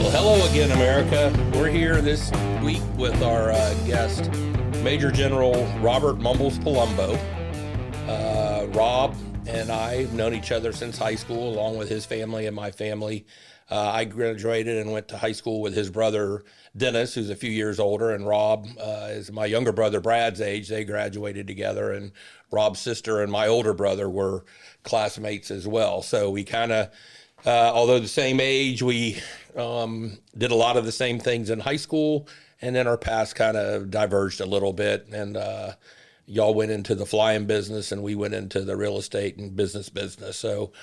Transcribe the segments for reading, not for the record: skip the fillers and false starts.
Well, hello again, America. We're here this week with our guest, Major General Robert Mumbles Polumbo. Rob and I have known each other since high school, along with his family and my family. I graduated and went to high school with his brother, Dennis, who's a few years older, and Rob is my younger brother, Brad's age. They graduated together, and Rob's sister and my older brother were classmates as well. So we kind of, although the same age, we did a lot of the same things in high school, and then our paths kind of diverged a little bit, and y'all went into the flying business, and we went into the real estate and business. So,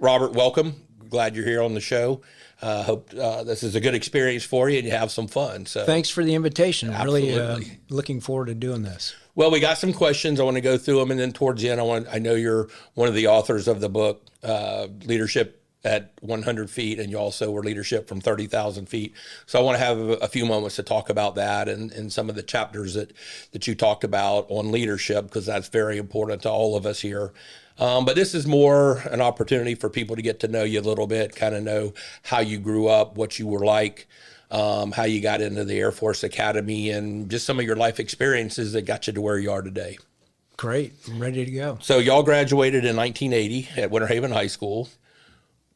Robert, welcome. Glad you're here on the show. Hope this is a good experience for you and you have some fun. So, thanks for the invitation. I'm absolutely. Really looking forward to doing this. Well, we got some questions. I want to go through them, and then towards the end, I know you're one of the authors of the book, Leadership at 100 feet, and you also were leadership from 30,000 feet. So I want to have a few moments to talk about that and some of the chapters that you talked about on leadership, because that's very important to all of us here. But this is more an opportunity for people to get to know you a little bit, kind of know how you grew up, what you were like, how you got into the Air Force Academy, and just some of your life experiences that got you to where you are today. Great. I'm ready to go. So y'all graduated in 1980 at Winter Haven High School.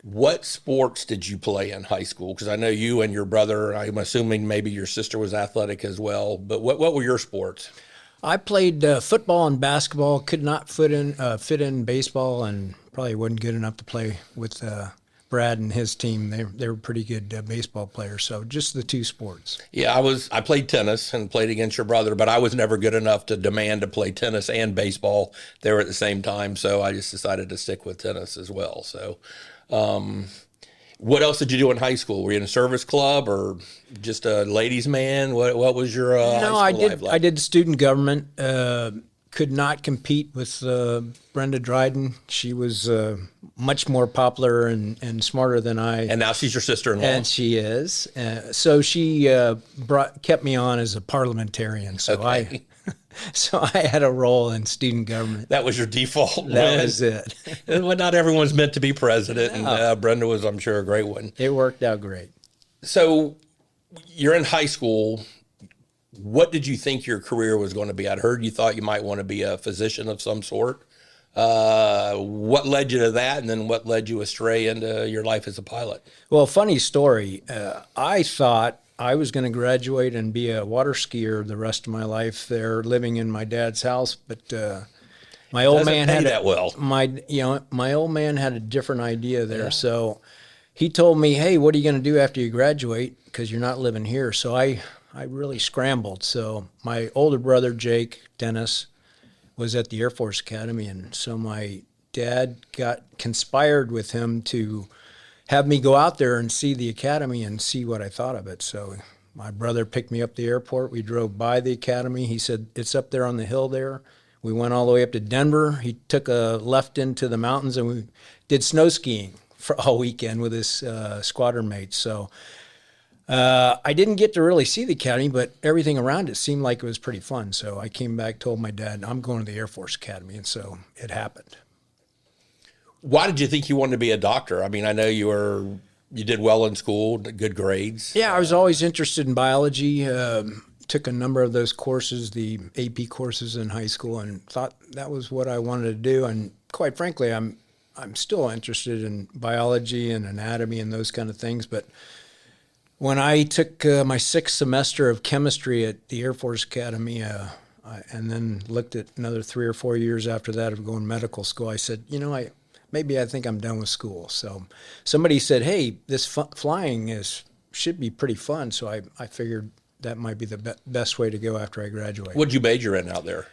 What sports did you play in high school? Because I know you and your brother, I'm assuming maybe your sister was athletic as well, but what were your sports? I played football and basketball, could not fit in baseball, and probably wasn't good enough to play with Brad and his team. They were pretty good baseball players, so just the two sports. Yeah, I played tennis and played against your brother, but I was never good enough to demand to play tennis and baseball there at the same time, so I just decided to stick with tennis as well. So what else did you do in high school? Were you in a service club or just a ladies' man? What was your high school life like? I did student government. Could not compete with Brenda Dryden. She was much more popular and smarter than I. And now she's your sister-in-law. And she is. So she kept me on as a parliamentarian. So okay. So I had a role in student government. That was your default. That was it. Well, not everyone's meant to be president, and Brenda was, I'm sure, a great one. It worked out great. So you're in high school. What did you think your career was going to be? I'd heard you thought you might want to be a physician of some sort. What led you to that, and then what led you astray into your life as a pilot? Well, funny story. I thought I was going to graduate and be a water skier the rest of my life there, living in my dad's house. But my old man had my old man had a different idea there. Yeah. So he told me, "Hey, what are you going to do after you graduate? Because you're not living here." So I really scrambled. So my older brother, Jake Dennis, was at the Air Force Academy, and so my dad conspired with him to have me go out there and see the academy and see what I thought of it. So my brother picked me up at the airport. We drove by the academy. He said, "It's up there on the hill there." We went all the way up to Denver. He took a left into the mountains, and we did snow skiing for all weekend with his squadron mates. So I didn't get to really see the academy, but everything around it seemed like it was pretty fun. So I came back, told my dad, "I'm going to the Air Force Academy," and so it happened. Why did you think you wanted to be a doctor? I mean, I know you did well in school, good grades. Yeah, I was always interested in biology. Took a number of those courses, the AP courses in high school, and thought that was what I wanted to do. And quite frankly, I'm still interested in biology and anatomy and those kind of things. But when I took my sixth semester of chemistry at the Air Force Academy, and then looked at another 3 or 4 years after that of going to medical school, I said, maybe I think I'm done with school. So somebody said, "Hey, this flying should be pretty fun." So I figured that might be the best way to go after I graduate. What'd you major in out there?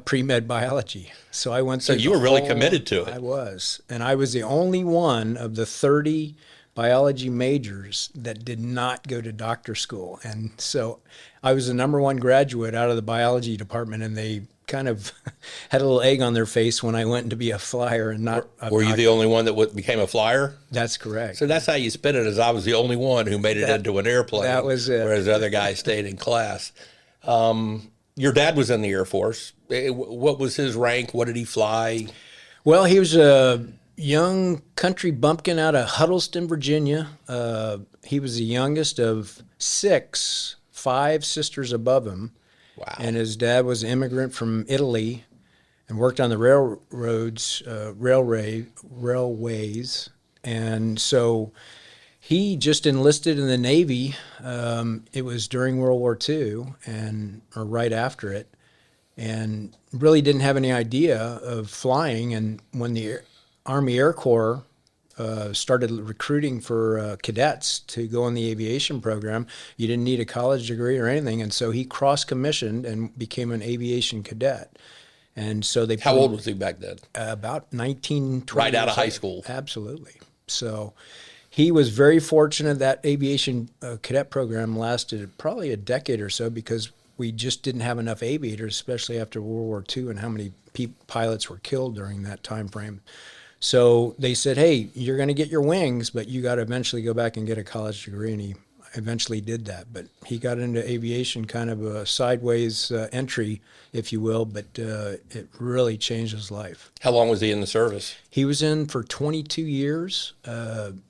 Pre-med biology. So I went. So you were really committed to it. I was, and I was the only one of the 30 biology majors that did not go to doctor school, and so I was the number one graduate out of the biology department, and they kind of had a little egg on their face when I went to be a flyer and not a Were you the only one that became a flyer? That's correct. So that's how you spin it, as I was the only one who made it into an airplane. That was it. Whereas the other guys stayed in class. Your dad was in the Air Force. What was his rank? What did he fly? Well, he was a young country bumpkin out of Huddleston, Virginia. He was the youngest of six, five sisters above him. Wow. And his dad was an immigrant from Italy and worked on the railways. And so he just enlisted in the Navy. It was during World War II or right after it, and really didn't have any idea of flying. And when the Army Air Corps started recruiting for cadets to go on the aviation program, you didn't need a college degree or anything. And so he cross-commissioned and became an aviation cadet. And so they. How old was he back then? About 19, 20. Right out of high school. Absolutely. So he was very fortunate that aviation cadet program lasted probably a decade or so, because we just didn't have enough aviators, especially after World War II and how many pilots were killed during that time frame. So they said, hey, you're going to get your wings, but you got to eventually go back and get a college degree. And he eventually did that. But he got into aviation, kind of a sideways entry, if you will, but it really changed his life. How long was he in the service? He was in for 22 years,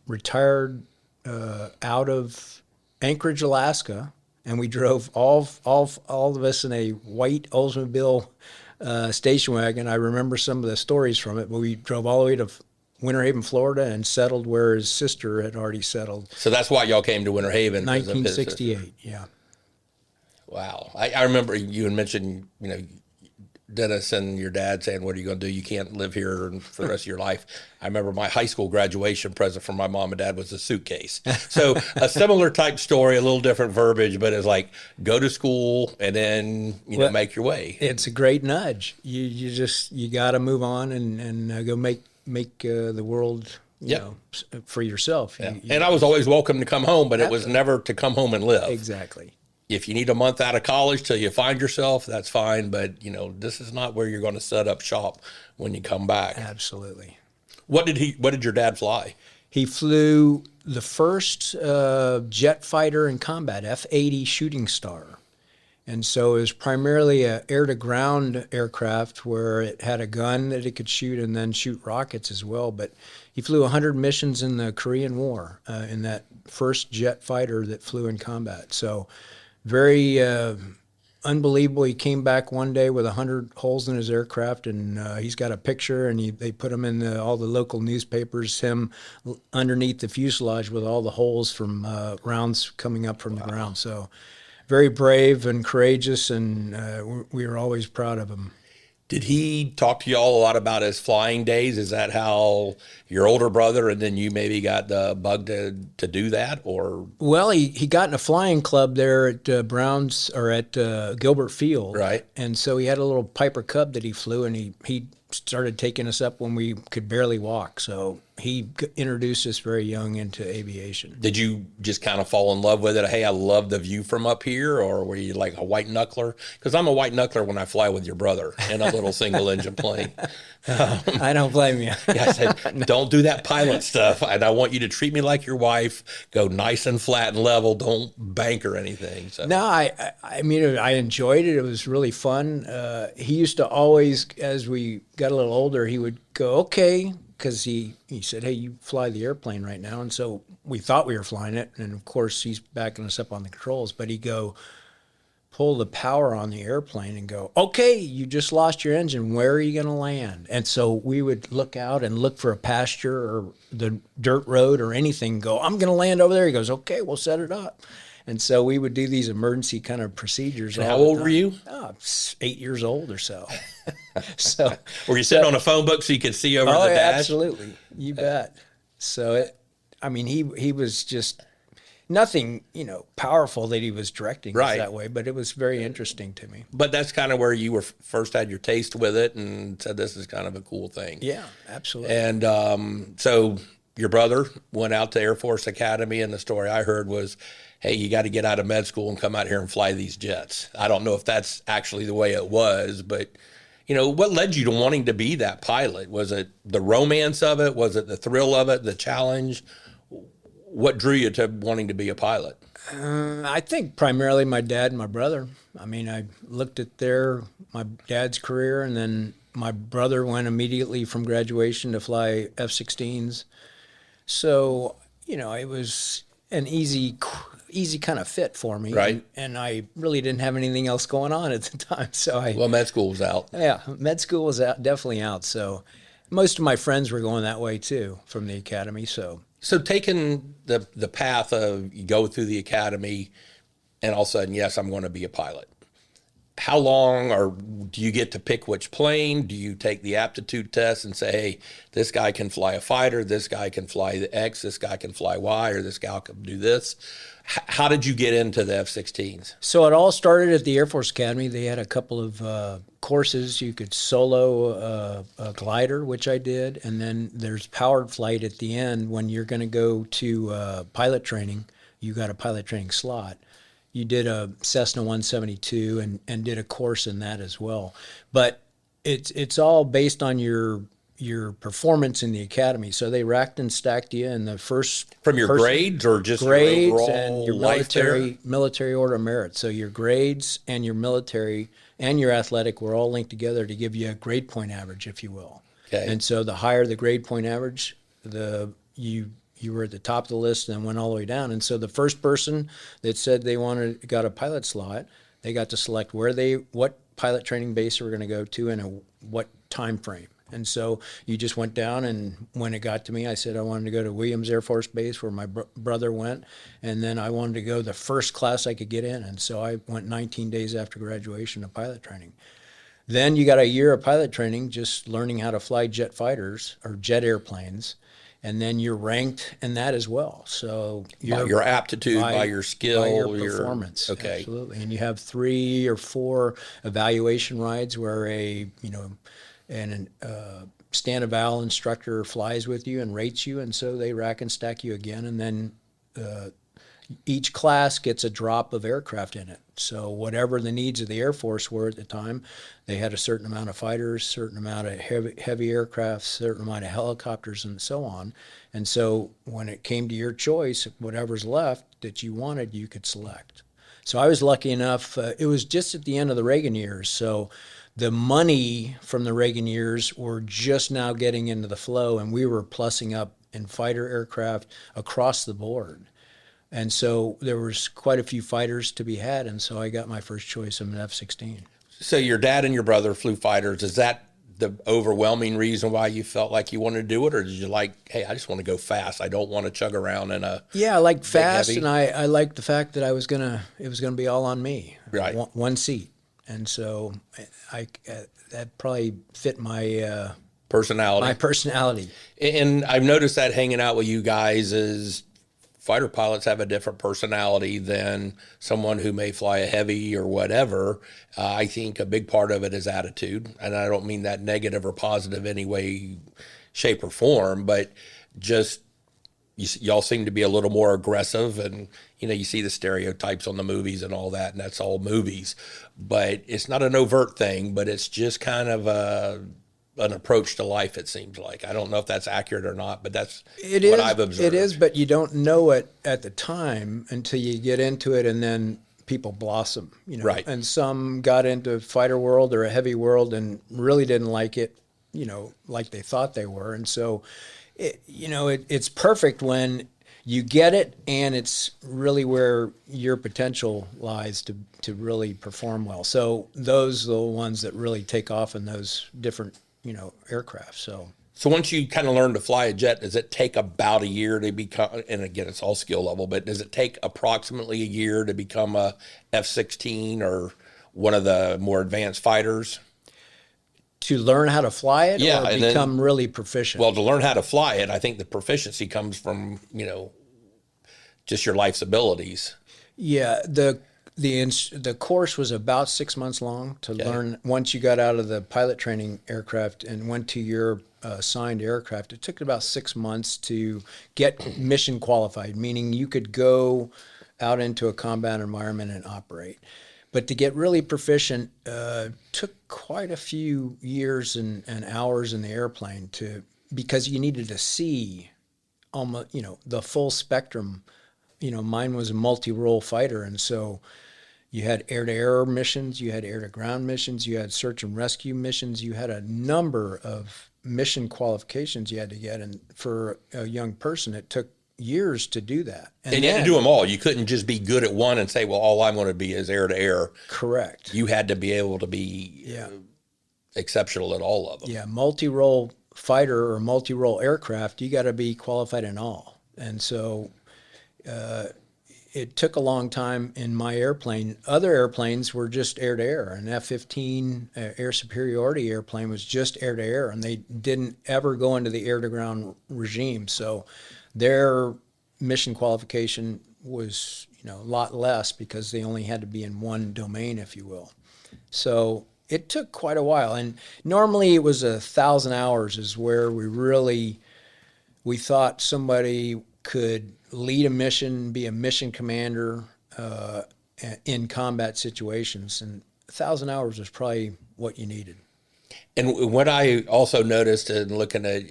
retired out of Anchorage, Alaska, and we drove all of us in a white Oldsmobile station wagon. I remember some of the stories from it, but we drove all the way to Winter Haven, Florida, and settled where his sister had already settled. So that's why y'all came to Winter Haven. 1968, yeah. Wow. I remember you had mentioned, Dennis and your dad saying, what are you going to do? You can't live here for the rest of your life. I remember my high school graduation present from my mom and dad was a suitcase. So a similar type story, a little different verbiage, but it's like, go to school and then, make your way. It's a great nudge. You got to move on and go make the world, for yourself. Yeah. And I was always welcome to come home, but it was never to come home and live. Exactly. If you need a month out of college till you find yourself, that's fine. But, this is not where you're going to set up shop when you come back. Absolutely. What did your dad fly? He flew the first jet fighter in combat, F-80 Shooting Star. And so it was primarily an air-to-ground aircraft where it had a gun that it could shoot and then shoot rockets as well. But he flew 100 missions in the Korean War in that first jet fighter that flew in combat. So very unbelievable. He came back one day with 100 holes in his aircraft, and he's got a picture, and they put him in all the local newspapers, him underneath the fuselage with all the holes from rounds coming up from the ground. So very brave and courageous, and we were always proud of him. Did he talk to y'all a lot about his flying days? Is that how your older brother and then you maybe got the bug to do that? Or well, he got in a flying club there at Browns or at Gilbert Field, right? And so he had a little Piper Cub that he flew, and he started taking us up when we could barely walk. So he introduced us very young into aviation. Did you just kind of fall in love with it? Hey, I love the view from up here, or were you like a white knuckler? Because I'm a white knuckler when I fly with your brother in a little single engine plane. I don't blame you. Yeah, I said, don't do that pilot stuff. And I want you to treat me like your wife. Go nice and flat and level. Don't bank or anything. So. No, I mean, I enjoyed it. It was really fun. He used to always, as we got a little older, he would go, okay, because he said, hey, you fly the airplane right now. And so we thought we were flying it. And, of course, he's backing us up on the controls. But he'd go pull the power on the airplane and go, okay, you just lost your engine. Where are you going to land? And so we would look out and look for a pasture or the dirt road or anything, go, I'm going to land over there. He goes, okay, we'll set it up. And so we would do these emergency kind of procedures. How old were you? 8 years old or so. So were you sitting on a phone book so you could see over the dash? Absolutely. You bet. So, he was just nothing, powerful that he was directing us that way, but it was very interesting to me. But that's kind of where you were first had your taste with it and said this is kind of a cool thing. Yeah, absolutely. And so your brother went out to Air Force Academy, and the story I heard was, hey, you got to get out of med school and come out here and fly these jets. I don't know if that's actually the way it was, but, what led you to wanting to be that pilot? Was it the romance of it? Was it the thrill of it, the challenge? What drew you to wanting to be a pilot? I think primarily my dad and my brother. I mean, I looked at my dad's career, and then my brother went immediately from graduation to fly F-16s. So, it was an easy kind of fit for me. Right. And I really didn't have anything else going on at the time. So med school was out. Yeah, med school was definitely out. So most of my friends were going that way too from the academy. So taking the path of you go through the academy and all of a sudden, yes, I'm going to be a pilot. How long, or do you get to pick which plane? Do you take the aptitude test and say, hey, this guy can fly a fighter, this guy can fly the X, this guy can fly Y, or this guy can do this? How did you get into the F-16s? So it all started at the Air Force Academy. They had a couple of courses. You could solo a glider, which I did, and then there's powered flight at the end. When you're going to go to pilot training, you got a pilot training slot. You did a Cessna 172 and did a course in that as well. But it's all based on your performance in the academy. So they racked and stacked you in the first from your grades or just grades your overall and your military order of merit. So your grades and your military and your athletic were all linked together to give you a grade point average, if you will. Okay. And so the higher the grade point average, you were at the top of the list and then went all the way down. And so the first person that said they got a pilot slot, they got to select what pilot training base they were going to go to and what time frame. And so you just went down, and when it got to me, I said I wanted to go to Williams Air Force Base where my brother went, and then I wanted to go the first class I could get in. And so I went 19 days after graduation to pilot training. Then you got a year of pilot training just learning how to fly jet fighters or jet airplanes. And then you're ranked in that as well. So by your aptitude, by your skill, by your performance. Okay, absolutely. And you have 3 or 4 evaluation rides where a stand eval instructor flies with you and rates you, and so they rack and stack you again. And then each class gets a drop of aircraft in it. So whatever the needs of the Air Force were at the time, they had a certain amount of fighters, certain amount of heavy aircraft, certain amount of helicopters, and so on. And so when it came to your choice, whatever's left that you wanted, you could select. So I was lucky enough. It was just at the end of the Reagan years. So the money from the Reagan years were just now getting into the flow, and we were plussing up in fighter aircraft across the board. And so there was quite a few fighters to be had, and so I got my first choice of an F-16. So your dad and your brother flew fighters. Is that the overwhelming reason why you felt like you wanted to do it, or did you like, hey, I just want to go fast. I don't want to chug around in a I liked fast, heavy. And I liked the fact that it was gonna be all on me, right? One seat, and so that probably fit my personality. My personality, and I've noticed that hanging out with you guys is. Fighter pilots have a different personality than someone who may fly a heavy or whatever. I think a big part of it is attitude, and I don't mean that negative or positive any way, shape, or form, but just y'all seem to be a little more aggressive, and you see the stereotypes on the movies and all that, and that's all movies. But it's not an overt thing, but it's just kind of an approach to life, it seems like. I don't know if that's accurate or not, but that's what I've observed. It is, but you don't know it at the time until you get into it, and then people blossom, Right. And some got into fighter world or a heavy world and really didn't like it, like they thought they were. And so, it's perfect when you get it, and it's really where your potential lies to really perform well. So those are the ones that really take off in those different aircraft. So once you kind of learn to fly a jet, does it take about a year to become, and again, it's all skill level, but does it take approximately a year to become a F-16 or one of the more advanced fighters? To learn how to fly it, or become really proficient? Well, to learn how to fly it, I think the proficiency comes from, just your life's abilities. Yeah, the course was about 6 months long to learn. Once you got out of the pilot training aircraft and went to your assigned aircraft, it took about 6 months to get mission qualified, meaning you could go out into a combat environment and operate. But to get really proficient took quite a few years and hours in the airplane because you needed to see almost the full spectrum. Mine was a multi-role fighter, and so You had air-to-air missions, you had air-to-ground missions, you had search and rescue missions, you had a number of mission qualifications you had to get. And for a young person, it took years to do that. And you had to do them all. You couldn't just be good at one and say, well, all I'm going to be is air-to-air. Correct. You had to be able to be exceptional at all of them. Yeah, multi-role fighter or multi-role aircraft, you got to be qualified in all. And so it took a long time in my airplane. Other airplanes were just air-to-air. An F-15 air superiority airplane was just air-to-air, and they didn't ever go into the air-to-ground regime. So their mission qualification was, a lot less because they only had to be in one domain, if you will. So it took quite a while. And normally it was 1,000 hours is where we thought somebody could lead a mission, be a mission commander in combat situations. And 1,000 hours was probably what you needed. And what I also noticed in looking at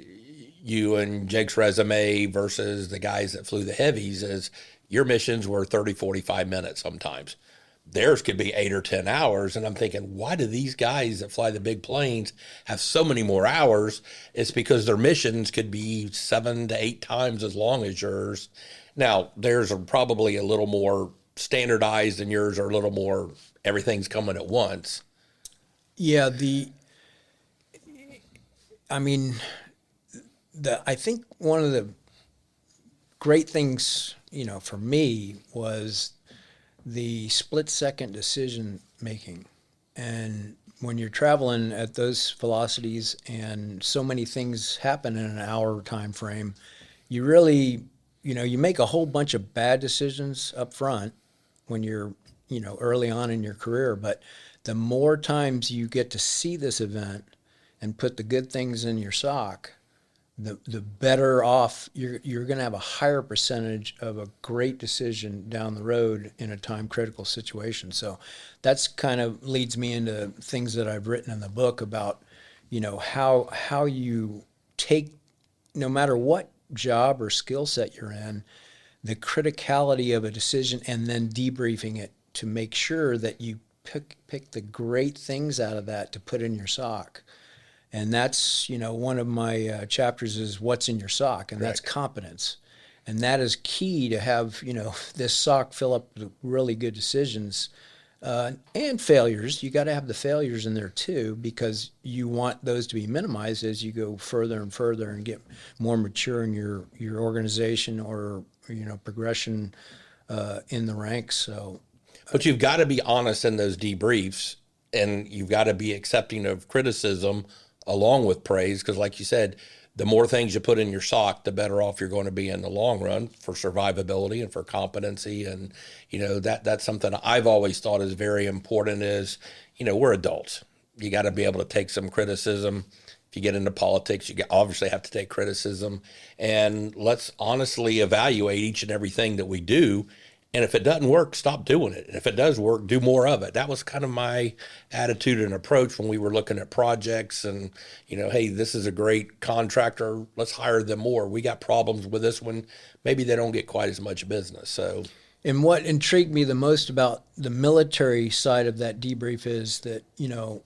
you and Jake's resume versus the guys that flew the heavies is your missions were 30, 45 minutes sometimes. Theirs could be 8 or 10 hours. And I'm thinking, why do these guys that fly the big planes have so many more hours? It's because their missions could be 7 to 8 times as long as yours. Now, theirs are probably a little more standardized and yours are a little more, everything's coming at once. Yeah, I think one of the great things, for me was the split-second decision-making. And when you're traveling at those velocities and so many things happen in an hour time frame, you really, you make a whole bunch of bad decisions up front when you're, early on in your career. But the more times you get to see this event and put the good things in your sock, the better off you're going to have a higher percentage of a great decision down the road in a time critical situation. So that's kind of leads me into things that I've written in the book about, how you take, no matter what job or skill set you're in, the criticality of a decision and then debriefing it to make sure that you pick the great things out of that to put in your sock. And that's, one of my chapters is what's in your sock, and that's competence. And that is key to have, this sock fill up with really good decisions and failures. You got to have the failures in there too, because you want those to be minimized as you go further and further and get more mature in your organization or, progression in the ranks. So, but you've got to be honest in those debriefs, and you've got to be accepting of criticism along with praise, because like you said, the more things you put in your sock, the better off you're going to be in the long run for survivability and for competency. And, that's something I've always thought is very important is, we're adults. You got to be able to take some criticism. If you get into politics, you obviously have to take criticism. And let's honestly evaluate each and everything that we do. And if it doesn't work, stop doing it. And if it does work, do more of it. That was kind of my attitude and approach when we were looking at projects and, hey, this is a great contractor. Let's hire them more. We got problems with this one. Maybe they don't get quite as much business. So, and what intrigued me the most about the military side of that debrief is that,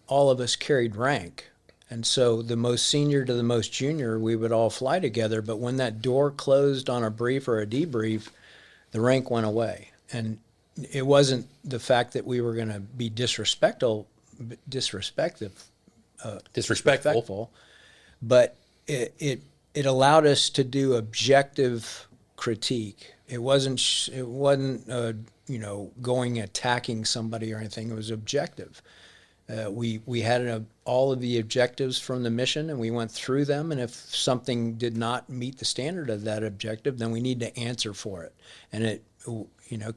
all of us carried rank. And so the most senior to the most junior, we would all fly together. But when that door closed on a brief or a debrief, the rank went away. And it wasn't the fact that we were going to be disrespectful, but it allowed us to do objective critique. It wasn't going attacking somebody or anything. It was objective. We had all of the objectives from the mission, and we went through them. And if something did not meet the standard of that objective, then we need to answer for it. And it,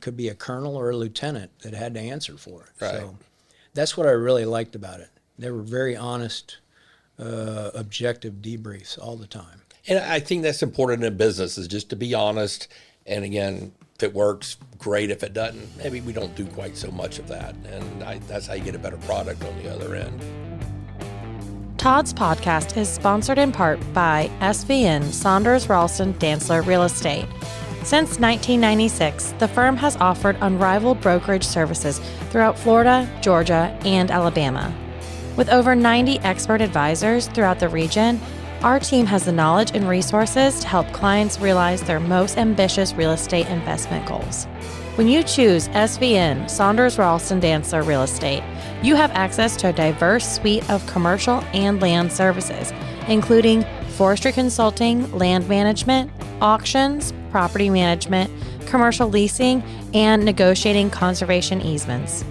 could be a colonel or a lieutenant that had to answer for it. Right. So that's what I really liked about it. They were very honest, objective debriefs all the time. And I think that's important in business is just to be honest. And again, if it works, great. If it doesn't, maybe we don't do quite so much of that. And that's how you get a better product on the other end. Todd's podcast is sponsored in part by SVN Saunders Ralston Dantzler Real Estate. Since 1996, the firm has offered unrivaled brokerage services throughout Florida, Georgia, and Alabama. With over 90 expert advisors throughout the region, our team has the knowledge and resources to help clients realize their most ambitious real estate investment goals. When you choose SVN Saunders Ralston Dancer Real Estate, you have access to a diverse suite of commercial and land services, including forestry consulting, land management, auctions, property management, commercial leasing, and negotiating conservation easements.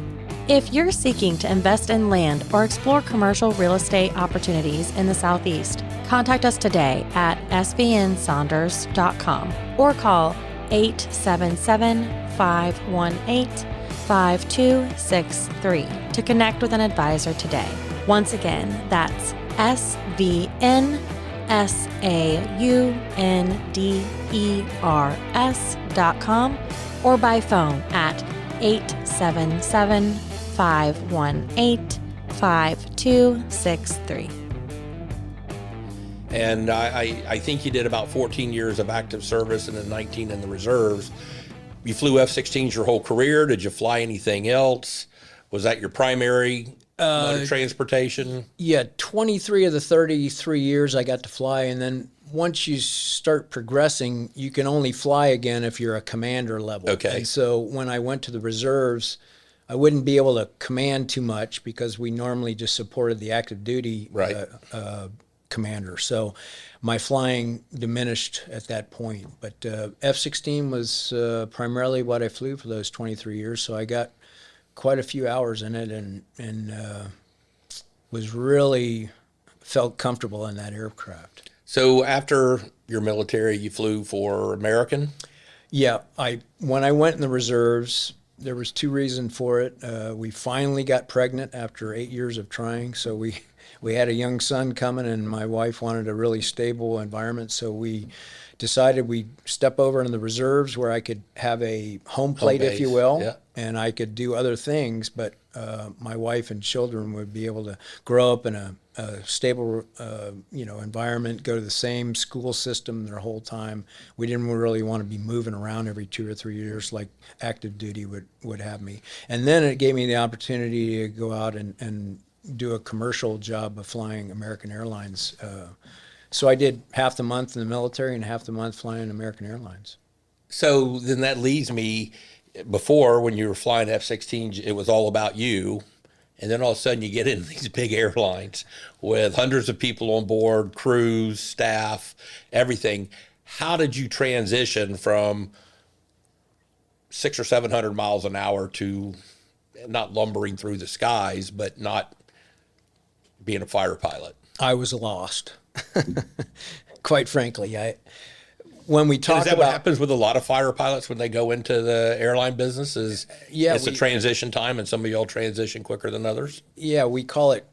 If you're seeking to invest in land or explore commercial real estate opportunities in the Southeast, contact us today at svnsaunders.com or call 877-518-5263 to connect with an advisor today. Once again, that's svnsaunders.com or by phone at 877-518-5263. And I think you did about 14 years of active service and then 19 in the reserves. You flew F-16s your whole career. Did you fly anything else? Was that your primary mode of transportation? Yeah, 23 of the 33 years I got to fly, and then once you start progressing, you can only fly again if you're a commander level. Okay. And so when I went to the reserves, I wouldn't be able to command too much because we normally just supported the active duty commander. So my flying diminished at that point. But F-16 was primarily what I flew for those 23 years. So I got quite a few hours in it and was really felt comfortable in that aircraft. So after your military, you flew for American? Yeah, when I went in the reserves, there was two reasons for it. We finally got pregnant after 8 years of trying, so we had a young son coming, and my wife wanted a really stable environment, so we decided we'd step over in the reserves where I could have a home plate, if you will, yeah, and I could do other things, but my wife and children would be able to grow up in a stable, environment, go to the same school system their whole time. We didn't really want to be moving around every 2 or 3 years like active duty would have me. And then it gave me the opportunity to go out and do a commercial job of flying American Airlines. So I did half the month in the military and half the month flying American Airlines. So then that leads me, before when you were flying F-16, it was all about you. And then all of a sudden you get into these big airlines with hundreds of people on board, crews, staff, everything. How did you transition from 600 or 700 miles an hour to not lumbering through the skies, but not being a fighter pilot? I was lost, quite frankly. When we talk is that about what happens with a lot of fighter pilots when they go into the airline business? It's a transition time, and some of y'all transition quicker than others? Yeah, we call it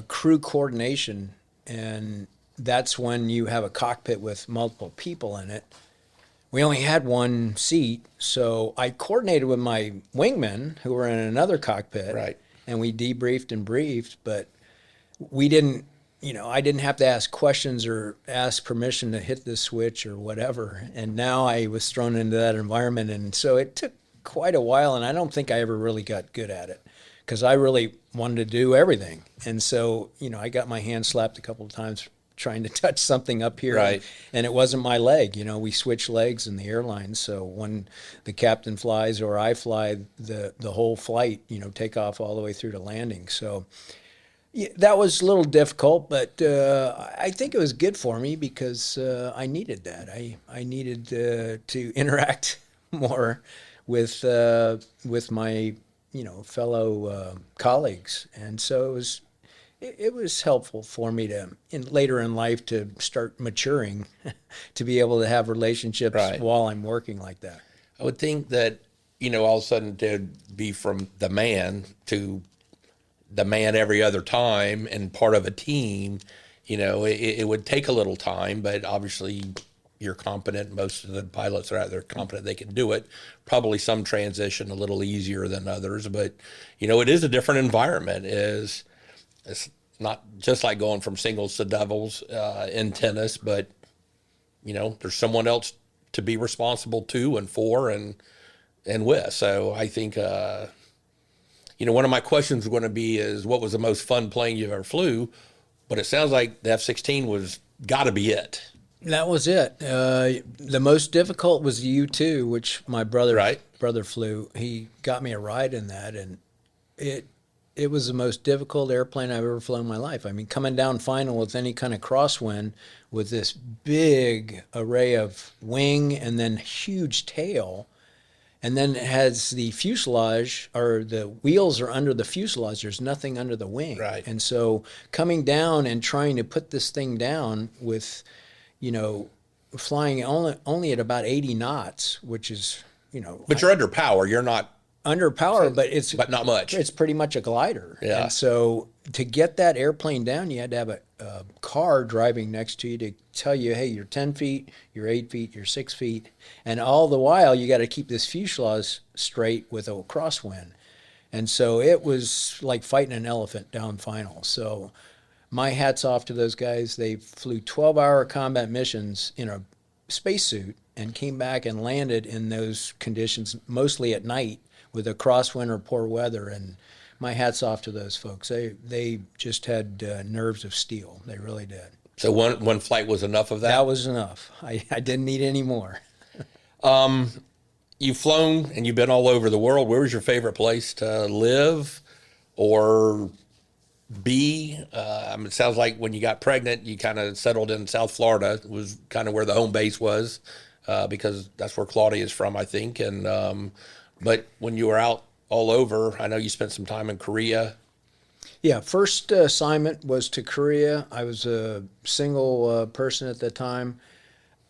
crew coordination, and that's when you have a cockpit with multiple people in it. We only had one seat, so I coordinated with my wingmen who were in another cockpit, right, and we debriefed and briefed, but we didn't, I didn't have to ask questions or ask permission to hit this switch or whatever. And now I was thrown into that environment. And so it took quite a while, and I don't think I ever really got good at it because I really wanted to do everything. And so, I got my hand slapped a couple of times trying to touch something up here. Right. And it wasn't my leg. We switch legs in the airline. So when the captain flies or I fly, the whole flight, take off all the way through to landing. So yeah, that was a little difficult, but I think it was good for me because I needed that. I needed to interact more with my fellow colleagues, and so it was helpful for me to later in life to start maturing, to be able to have relationships right, while I'm working like that. I would think that all of a sudden to be from the man to the man every other time and part of a team, it would take a little time, but obviously you're competent. Most of the pilots are out there competent. They can do it. Probably some transition a little easier than others, but it is a different environment. It's not just like going from singles to doubles in tennis, but there's someone else to be responsible to and for and with. So I think, one of my questions is going to be is what was the most fun plane you ever flew? But it sounds like the F-16 was got to be it. That was it. The most difficult was the U-2, which my brother flew. He got me a ride in that, and it was the most difficult airplane I've ever flown in my life. I mean, coming down final with any kind of crosswind with this big array of wing and then huge tail, and then it has the fuselage, or the wheels are under the fuselage. There's nothing under the wing. Right. And so coming down and trying to put this thing down with, flying only at about 80 knots, which is, But you're under power. You're not under power, but not much. It's pretty much a glider. Yeah. And so to get that airplane down, you had to have a car driving next to you to tell you, hey, you're 10 feet, you're 8 feet, you're 6 feet. And all the while, you got to keep this fuselage straight with a crosswind. And so it was like fighting an elephant down final. So my hat's off to those guys. They flew 12-hour combat missions in a spacesuit and came back and landed in those conditions, mostly at night, with a crosswind or poor weather, and my hat's off to those folks. They just had nerves of steel. They really did. So one flight was enough of that? That was enough. I didn't need any more. You've flown and you've been all over the world. Where was your favorite place to live or be? It sounds like when you got pregnant, you kind of settled in South Florida. It was kind of where the home base was, because that's where Claudia is from, I think. And but when you were out all over, I know you spent some time in Korea. Yeah, first assignment was to Korea. I was a single person at the time.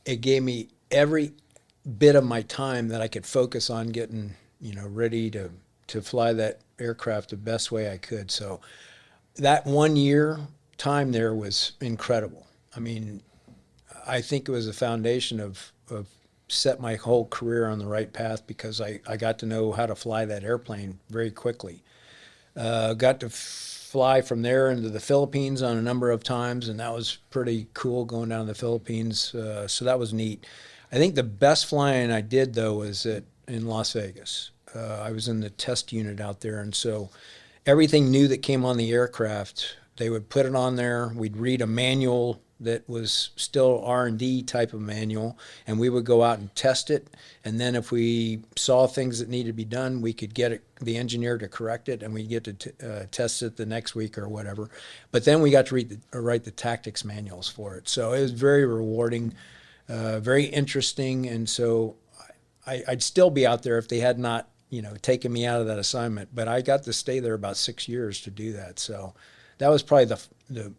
It gave me every bit of my time that I could focus on getting, ready to fly that aircraft the best way I could. So that 1 year time there was incredible. I mean, I think it was a foundation of set my whole career on the right path, because I got to know how to fly that airplane very quickly. Got to fly from there into the Philippines on a number of times, and that was pretty cool going down to the Philippines. So that was neat. I think the best flying I did, though, was in Las Vegas. I was in the test unit out there, and so everything new that came on the aircraft, they would put it on there. We'd read a manual that was still R&D type of manual, and we would go out and test it. And then if we saw things that needed to be done, we could get the engineer to correct it, and we'd get to test it the next week or whatever. But then we got to write the tactics manuals for it. So it was very rewarding, very interesting. And so I'd still be out there if they had not, taken me out of that assignment. But I got to stay there about 6 years to do that. So that was probably the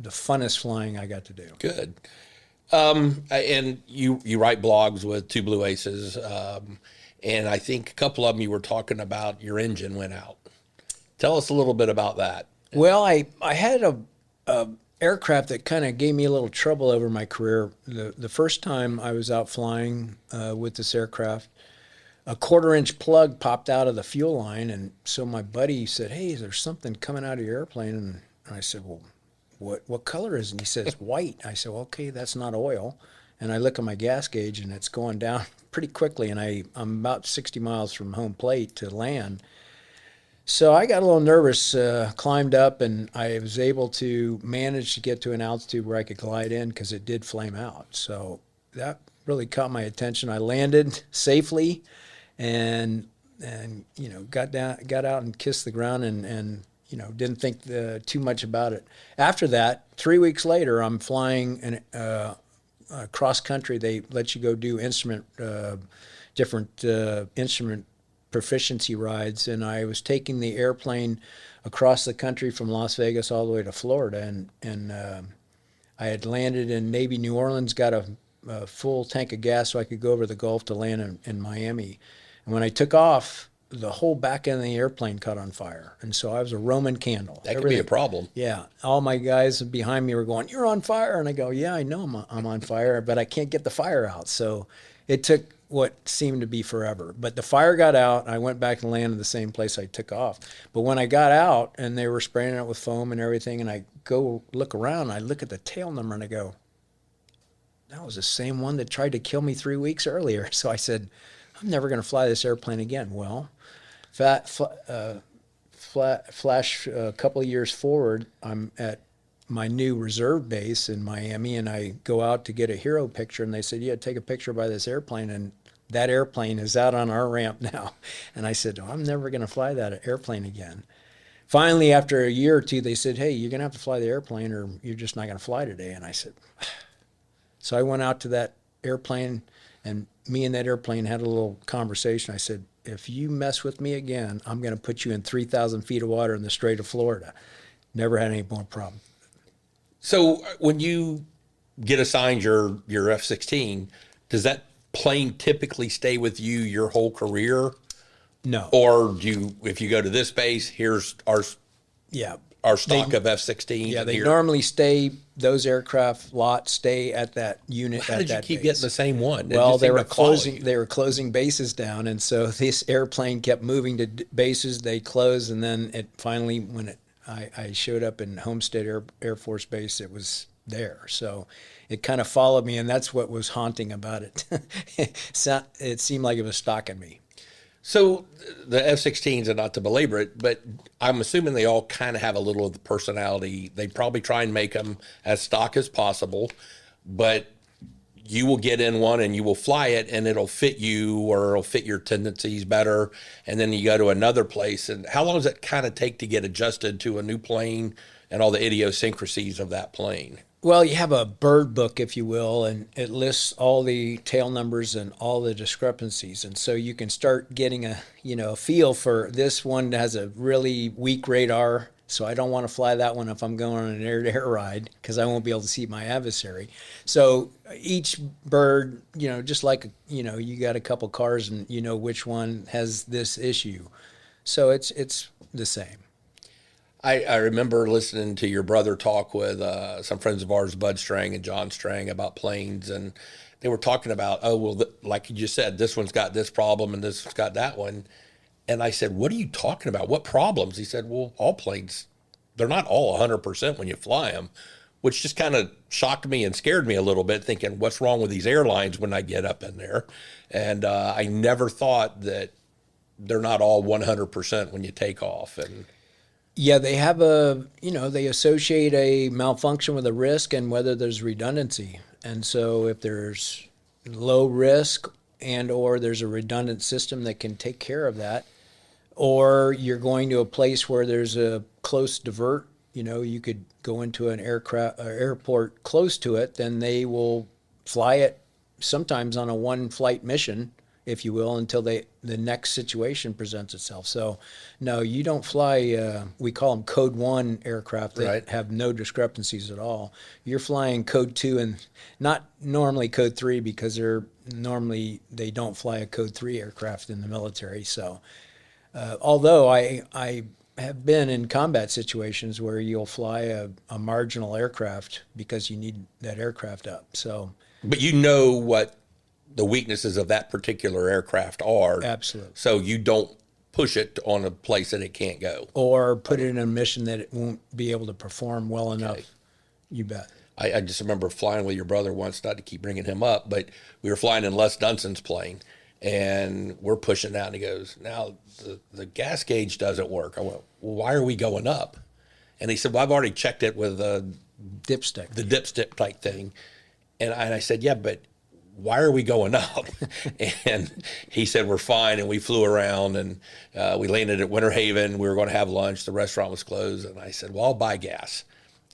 funnest flying I got to do. Good. And you write blogs with Two Blue Aces, and I think a couple of them you were talking about your engine went out. Tell us a little bit about that. Well, I had a aircraft that kind of gave me a little trouble over my career. The first time I was out flying with this aircraft, a 1/4-inch plug popped out of the fuel line, and so my buddy said, "Hey, is there something coming out of your airplane?" And I said, "Well, what color is it?" And he says, "White." I said, well, "Okay, that's not oil." And I look at my gas gauge, and it's going down pretty quickly, and I'm about 60 miles from home plate to land. So I got a little nervous, climbed up, and I was able to manage to get to an altitude where I could glide in, because it did flame out. So that really caught my attention. I landed safely, and got out and kissed the ground, and didn't think too much about it. After that, 3 weeks later, I'm flying cross country. They let you go do different instrument proficiency rides, and I was taking the airplane across the country from Las Vegas all the way to Florida, and I had landed in Navy New Orleans, got a full tank of gas so I could go over the Gulf to land in Miami. And when I took off, the whole back end of the airplane caught on fire. And so I was a Roman candle. That could be a problem. Yeah. All my guys behind me were going, "You're on fire." And I go, "Yeah, I know I'm on fire, but I can't get the fire out." So it took what seemed to be forever. But the fire got out. I went back and landed the same place I took off. But when I got out and they were spraying it with foam and everything, and I go look around, I look at the tail number and I go, that was the same one that tried to kill me 3 weeks earlier. So I said, I'm never going to fly this airplane again. Well, flash a couple of years forward, I'm at my new reserve base in Miami, and I go out to get a hero picture, and they said, yeah, take a picture by this airplane, and that airplane is out on our ramp now. And I said, oh, I'm never going to fly that airplane again. Finally, after a year or two, they said, hey, you're going to have to fly the airplane or you're just not going to fly today. And I said, so I went out to that airplane, and me and that airplane had a little conversation. I said, if you mess with me again, I'm going to put you in 3,000 feet of water in the Strait of Florida. Never had any more problem. So when you get assigned your F-16, does that plane typically stay with you your whole career? No. Or if you go to this base, here's our stock of F-16s. Yeah, they normally stay, those aircraft lots stay at that unit. How did you keep getting the same one? Well, they were closing bases down, and so this airplane kept moving to bases. They closed, and then it finally, when I showed up in Homestead Air Force Base, it was there. So it kind of followed me, and that's what was haunting about it. It seemed like it was stalking me. So the F-16s, and not to belabor it, but I'm assuming they all kind of have a little of the personality. They probably try and make them as stock as possible, but you will get in one and you will fly it and it'll fit you or it'll fit your tendencies better. And then you go to another place. And how long does it kind of take to get adjusted to a new plane and all the idiosyncrasies of that plane? Well, you have a bird book, if you will, and it lists all the tail numbers and all the discrepancies. And so you can start getting a feel for this one has a really weak radar, so I don't want to fly that one if I'm going on an air-to-air ride because I won't be able to see my adversary. So each bird, just like, you got a couple cars and you know which one has this issue. So it's the same. I remember listening to your brother talk with some friends of ours, Bud Strang and John Strang, about planes, and they were talking about, like you just said, this one's got this problem and this one's got that one. And I said, what are you talking about? What problems? He said, well, all planes, they're not all 100% when you fly them, which just kind of shocked me and scared me a little bit, thinking, what's wrong with these airlines when I get up in there? And I never thought that they're not all 100% when you take off. And yeah, they have they associate a malfunction with a risk and whether there's redundancy. And so if there's low risk and or there's a redundant system that can take care of that, or you're going to a place where there's a close divert, you could go into an airport close to it, then they will fly it sometimes on a one flight mission, if you will, until the next situation presents itself. So, no, you don't fly, we call them Code 1 aircraft that have no discrepancies at all. You're flying Code 2 and not normally Code 3 because they don't fly a Code 3 aircraft in the military. So, although I have been in combat situations where you'll fly a marginal aircraft because you need that aircraft up. So, but you know what the weaknesses of that particular aircraft are. Absolutely. So you don't push it on a place that it can't go. Or put it in a mission that it won't be able to perform well enough. You bet. I just remember flying with your brother once, not to keep bringing him up, but we were flying in Les Dunson's plane, and we're pushing out, and he goes, now the gas gauge doesn't work. I went, well, why are we going up? And he said, well, I've already checked it with the dipstick type thing. And I said, yeah, but why are we going up? And he said, we're fine. And we flew around and we landed at Winter Haven. We were going to have lunch. The restaurant was closed. And I said, well, I'll buy gas.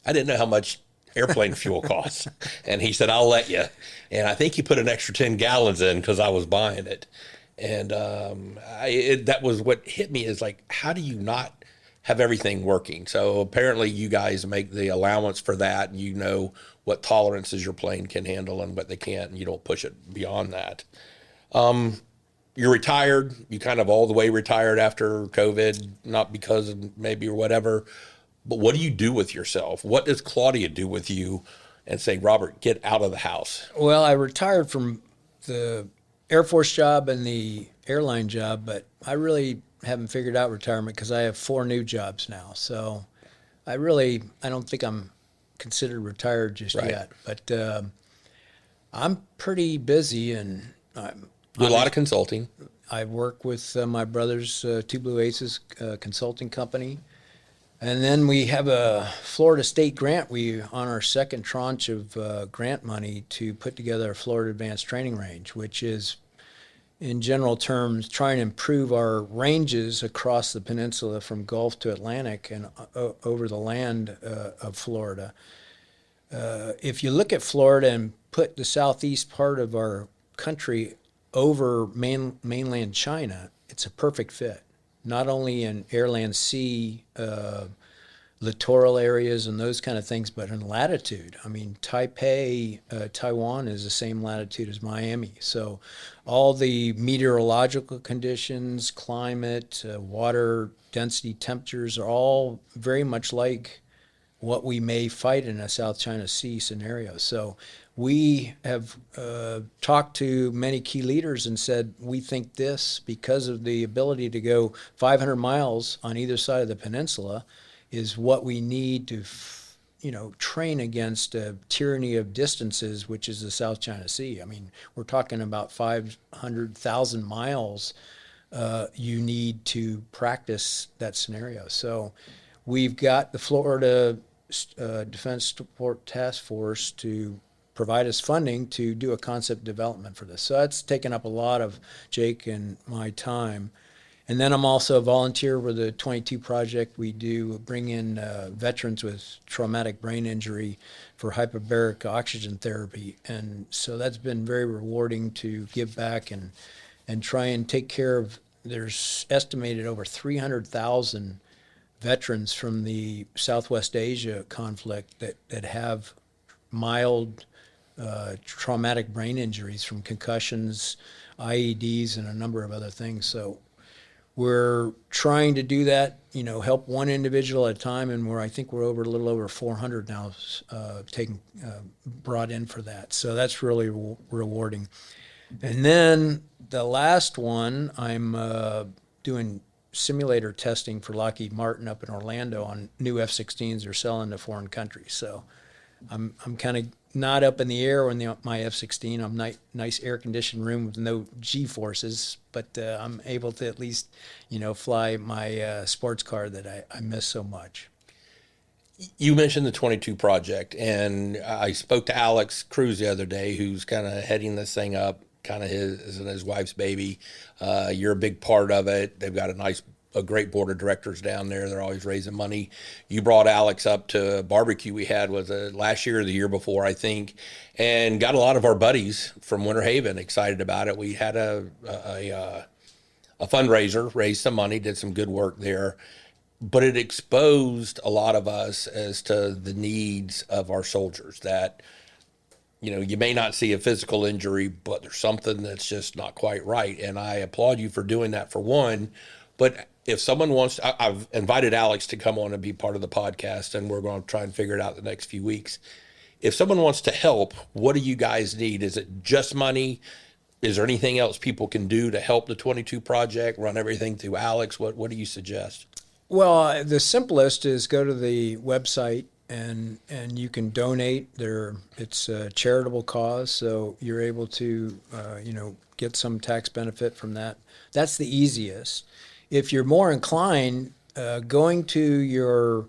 I didn't know how much airplane fuel costs. And he said, I'll let you. And I think he put an extra 10 gallons in because I was buying it. And that was what hit me, is like, how do you not have everything working? So apparently you guys make the allowance for that, and you know what tolerances your plane can handle and what they can't, and you don't push it beyond that. You're retired. You kind of all the way retired after COVID, not because of maybe or whatever, but what do you do with yourself? What does Claudia do with you and say, Robert, get out of the house? Well, I retired from the Air Force job and the airline job, but I really haven't figured out retirement because I have 4 new jobs now. So I don't think I'm considered retired just yet. But I'm pretty busy, and Do a lot of consulting. I work with my brother's Two Blue Aces consulting company. And then we have a Florida state grant. We on our second tranche of grant money to put together a Florida Advanced Training Range, which is, in general terms, trying to improve our ranges across the peninsula from Gulf to Atlantic and over the land of Florida. If you look at Florida and put the southeast part of our country over mainland China, it's a perfect fit. Not only in airland sea, littoral areas and those kind of things, but in latitude. I mean, Taipei, Taiwan is the same latitude as Miami. So all the meteorological conditions, climate, water density, temperatures are all very much like what we may fight in a South China Sea scenario. So we have talked to many key leaders and said, we think this, because of the ability to go 500 miles on either side of the peninsula, is what we need to, train against a tyranny of distances, which is the South China Sea. I mean, we're talking about 500,000 miles you need to practice that scenario. So we've got the Florida Defense Support Task Force to provide us funding to do a concept development for this. So that's taken up a lot of Jake and my time. And then I'm also a volunteer with the 22 project. We do bring in veterans with traumatic brain injury for hyperbaric oxygen therapy. And so that's been very rewarding to give back and try and take care of, there's estimated over 300,000 veterans from the Southwest Asia conflict that have mild traumatic brain injuries from concussions, IEDs, and a number of other things. So we're trying to do that, help one individual at a time, and I think we're a little over 400 now brought in for that. So that's really rewarding. And then the last one, I'm doing simulator testing for Lockheed Martin up in Orlando on new F-16s they're selling to foreign countries. So I'm kind of not up in the air when my F-16. I'm nice air-conditioned room with no G-forces, but I'm able to at least, fly my sports car that I miss so much. You mentioned the 22 project, and I spoke to Alex Cruz the other day, who's kind of heading this thing up, kind of his wife's baby. You're a big part of it. They've got a great board of directors down there. They're always raising money. You brought Alex up to a barbecue we had last year or the year before, I think, and got a lot of our buddies from Winter Haven excited about it. We had a fundraiser, raised some money, did some good work there, but it exposed a lot of us as to the needs of our soldiers that, you may not see a physical injury, but there's something that's just not quite right. And I applaud you for doing that, for one. But if someone wants, I've invited Alex to come on and be part of the podcast, and we're going to try and figure it out the next few weeks. If someone wants to help, what do you guys need? Is it just money? Is there anything else people can do to help the 22 project, run everything through Alex? What do you suggest? Well, the simplest is go to the website and you can donate. It's a charitable cause, so you're able to get some tax benefit from that. That's the easiest. If you're more inclined, going to your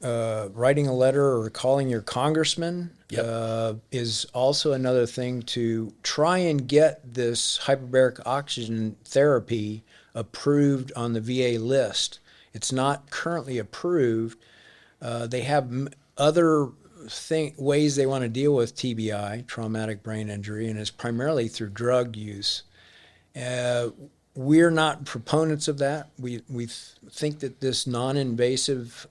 writing a letter or calling your congressman is also another thing to try and get this hyperbaric oxygen therapy approved on the VA list. It's not currently approved. They have other ways they want to deal with TBI, traumatic brain injury, and it's primarily through drug use. We're not proponents of that. We think that this non-invasive,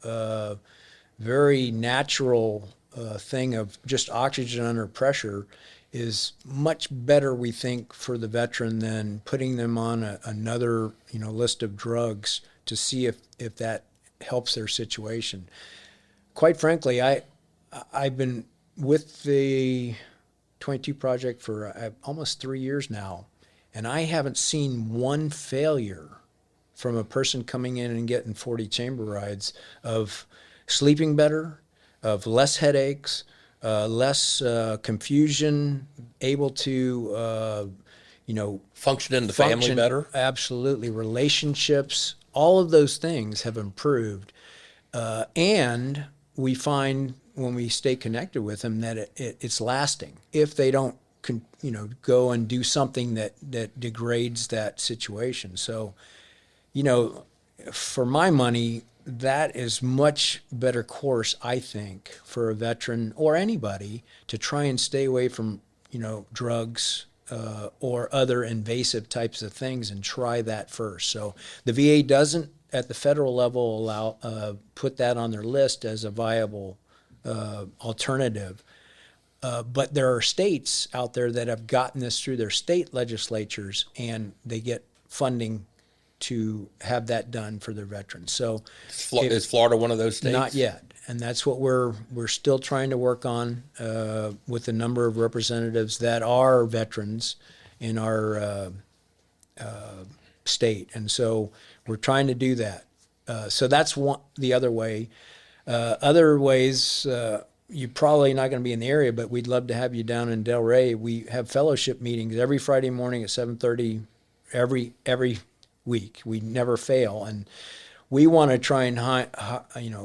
very natural thing of just oxygen under pressure is much better, we think, for the veteran than putting them on another list of drugs to see if that helps their situation. Quite frankly, I've been with the 22 project for almost 3 years now, and I haven't seen one failure from a person coming in and getting 40 chamber rides of sleeping better, of less headaches, less confusion, able to, function in the family better. Absolutely. Relationships, all of those things have improved. And we find when we stay connected with them that it's lasting. If they don't, go and do something that degrades that situation. So, for my money, that is much better course, I think, for a veteran or anybody to try and stay away from, drugs or other invasive types of things and try that first. So the VA doesn't, at the federal level, allow put that on their list as a viable alternative. But there are states out there that have gotten this through their state legislatures, and they get funding to have that done for their veterans. So is Florida one of those states? Not yet. And that's what we're still trying to work on with a number of representatives that are veterans in our state. And so we're trying to do that. So that's the other way. Other ways, you're probably not going to be in the area, but we'd love to have you down in Delray. We have fellowship meetings every Friday morning at 7:30 every week. We never fail. And we want to try and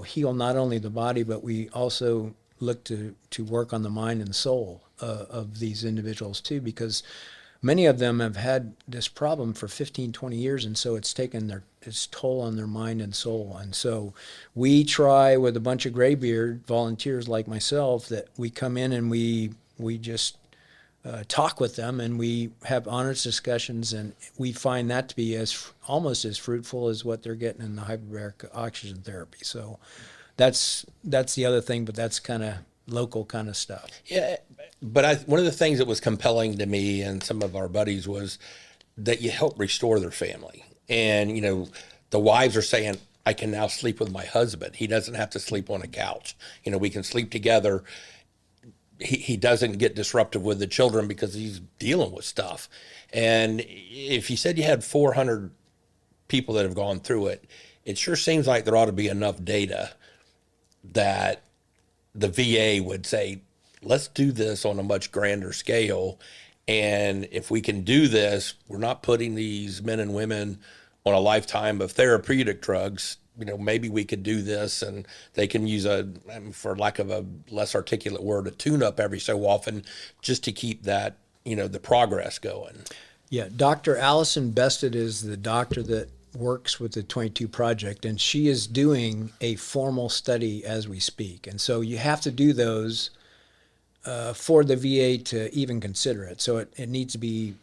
heal not only the body, but we also look to work on the mind and soul of these individuals too, because many of them have had this problem for 15, 20 years, and so it's taken its toll on their mind and soul. And so we try with a bunch of graybeard volunteers like myself that we come in and we just talk with them, and we have honest discussions, and we find that to be almost as fruitful as what they're getting in the hyperbaric oxygen therapy. So that's the other thing, but that's kind of local kind of stuff. Yeah, but one of the things that was compelling to me and some of our buddies was that you help restore their family. And, the wives are saying, I can now sleep with my husband. He doesn't have to sleep on a couch. We can sleep together. He doesn't get disruptive with the children because he's dealing with stuff. And if you said you had 400 people that have gone through it, it sure seems like there ought to be enough data that the VA would say, let's do this on a much grander scale. And if we can do this, we're not putting these men and women on a lifetime of therapeutic drugs. Maybe we could do this, and they can use for lack of a less articulate word, a tune-up every so often, just to keep that, the progress going. Yeah, Dr. Allison Bested is the doctor that works with the 22 Project, and she is doing a formal study as we speak. And so you have to do those for the VA to even consider it. So it needs to be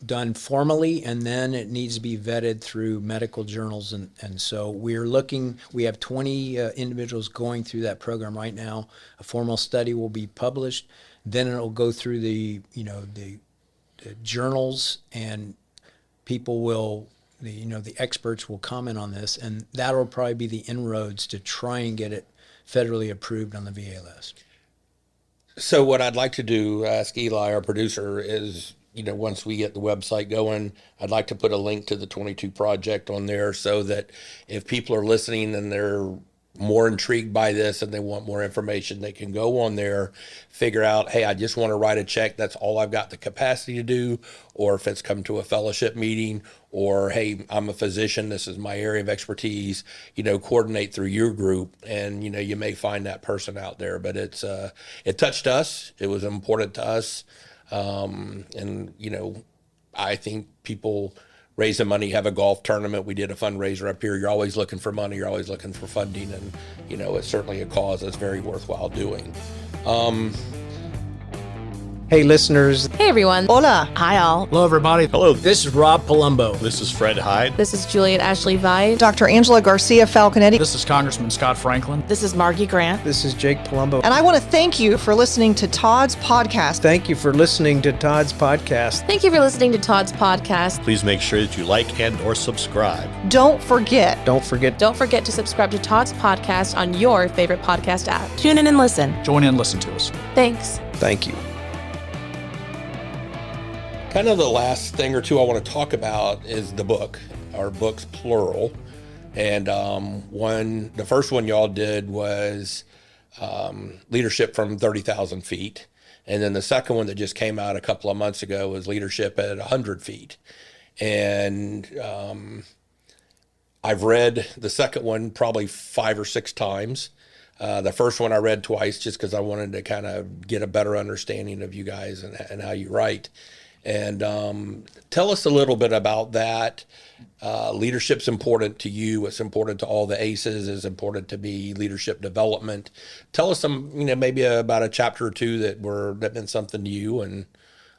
done formally, and then it needs to be vetted through medical journals. And so we have 20 individuals going through that program right now. A formal study will be published. Then it'll go through the journals, and people will, the experts will comment on this, and that'll probably be the inroads to try and get it federally approved on the VA list. So what I'd like to do, ask Eli, our producer, is, once we get the website going, I'd like to put a link to the 22 Project on there so that if people are listening and they're more intrigued by this and they want more information, they can go on there, figure out, hey, I just want to write a check. That's all I've got the capacity to do. Or if it's come to a fellowship meeting, or, hey, I'm a physician, this is my area of expertise, coordinate through your group, and, you may find that person out there. But it touched us. It was important to us. And, I think people raising money, have a golf tournament. We did a fundraiser up here. You're always looking for money. You're always looking for funding. And, it's certainly a cause that's very worthwhile doing. Hey, listeners. Hey, everyone. Hola. Hi, all. Hello, everybody. Hello, this is Rob Polumbo. This is Fred Hyde. This is Juliet Ashley Vide. Dr. Angela Garcia Falconetti. This is Congressman Scott Franklin. This is Margie Grant. This is Jake Polumbo. And I want to thank you for listening to Todd's podcast. Thank you for listening to Todd's podcast. Thank you for listening to Todd's podcast. Please make sure that you like and or subscribe. Don't forget Don't forget to subscribe to Todd's podcast on your favorite podcast app. Tune in and listen. Join in and listen to us. Thanks. Thank you. Kind of the last thing or two I want to talk about is the book, our books plural. And the first one y'all did was leadership from 30,000 feet. And then the second one that just came out a couple of months ago was leadership at 100 feet. And I've read the second one probably 5 or 6 times. The first one I read twice just because I wanted to kind of get a better understanding of you guys and how you write. And tell us a little bit about that. Leadership's important to you. It's important to all the ACEs. It's important to be leadership development. Tell us some, maybe about a chapter or two that meant something to you, and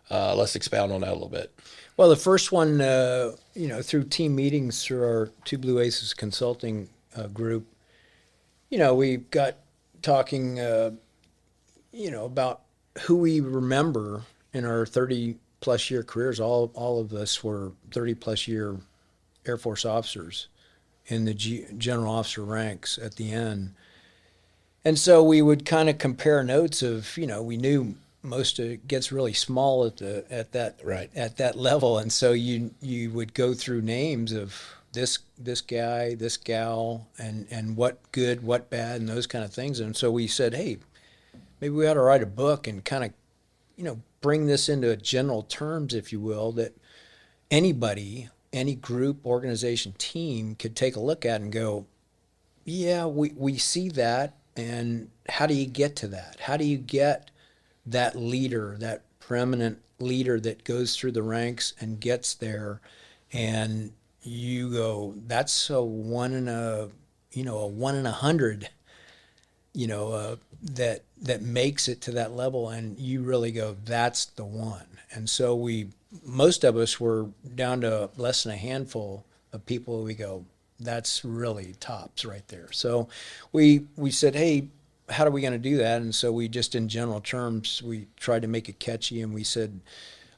let's expound on that a little bit. Well, the first one, through team meetings through our Two Blue Aces consulting group, we got talking, about who we remember in our 30-plus year careers. All of us were 30-plus year Air Force officers in the general officer ranks at the end. And so we would kind of compare notes of, we knew most of it gets really small at that level. And so you would go through names of this guy, this gal, and what good, what bad, and those kind of things. And so we said, hey, maybe we ought to write a book and kind of, bring this into general terms, if you will, that anybody, any group, organization, team could take a look at and go, yeah, we see that. And how do you get to that? How do you get that leader, that preeminent leader that goes through the ranks and gets there? And you go, that's a 1 in 100, that makes it to that level. And you really go, that's the one. And so most of us were down to less than a handful of people. We go, that's really tops right there. So we said, hey, how are we going to do that? And so we just, in general terms, we tried to make it catchy, and we said,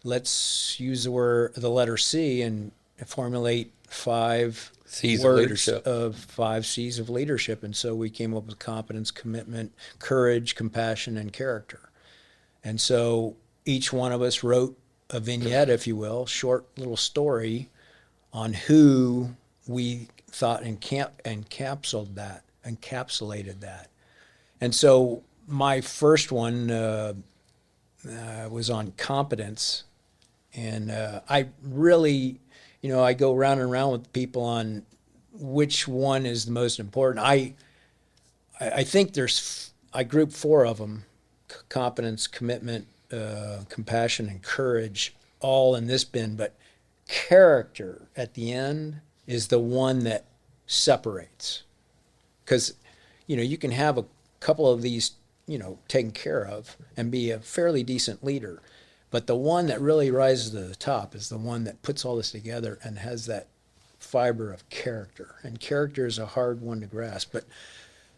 let's use the letter C and formulate 5 C's words of leadership. Of 5 C's of leadership. And so we came up with competence, commitment, courage, compassion, and character. And so each one of us wrote a vignette, if you will, short little story on who we thought encapsulated that. And so my first one was on competence, and I really, I go round and round with people on which one is the most important. I think I group 4 of them: competence, commitment, compassion, and courage, all in this bin. But character at the end is the one that separates, because you can have a couple of these taken care of and be a fairly decent leader, but the one that really rises to the top is the one that puts all this together and has that fiber of character. And character is a hard one to grasp. But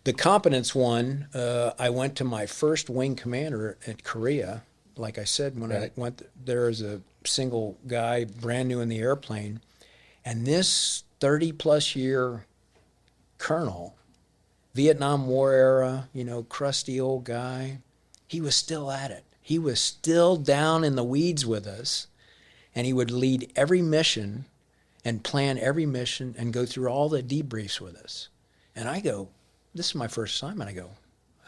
the competence one, I went to my first wing commander at Korea. Like I said, when I went there as a single guy, brand new in the airplane, and this 30-plus year colonel, Vietnam War era, crusty old guy, he was still at it. He was still down in the weeds with us, and he would lead every mission and plan every mission and go through all the debriefs with us. And I go, this is my first assignment. I go,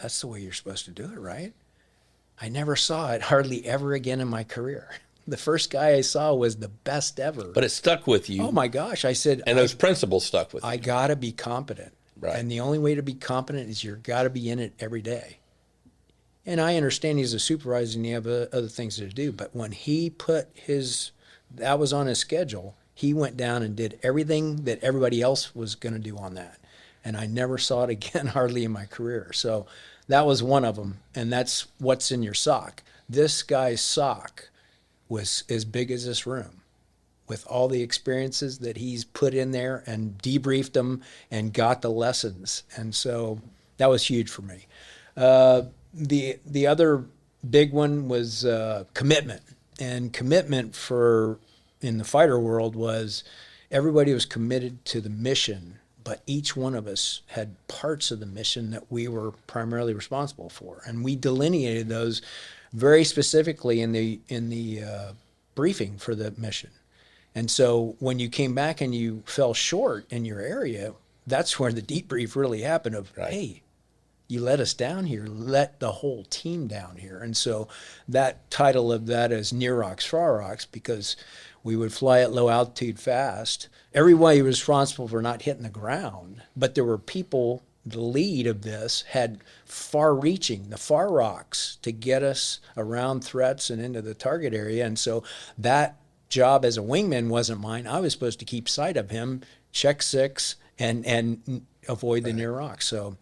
that's the way you're supposed to do it, right? I never saw it hardly ever again in my career. The first guy I saw was the best ever. But it stuck with you. Oh my gosh. I said, and those principles stuck with you. I got to be competent. Right. And the only way to be competent is you've got to be in it every day. And I understand he's a supervisor and you have other things to do. But when he put that was on his schedule, he went down and did everything that everybody else was going to do on that. And I never saw it again hardly in my career. So that was one of them. And that's what's in your sock. This guy's sock was as big as this room, with all the experiences that he's put in there and debriefed them and got the lessons. And so that was huge for me. The other big one was commitment. And commitment in the fighter world was everybody was committed to the mission, but each one of us had parts of the mission that we were primarily responsible for. And we delineated those very specifically in the briefing for the mission. And so when you came back and you fell short in your area, that's where the debrief really happened of, right. Hey, you let us down here, let the whole team down here. And so that title of that is Near Rocks, Far Rocks, because we would fly at low altitude fast. Everybody was responsible for not hitting the ground, but there were people, the lead of this had far reaching, the far rocks to get us around threats and into the target area. And so that job as a wingman wasn't mine. I was supposed to keep sight of him, check 6, and avoid the near rocks. So,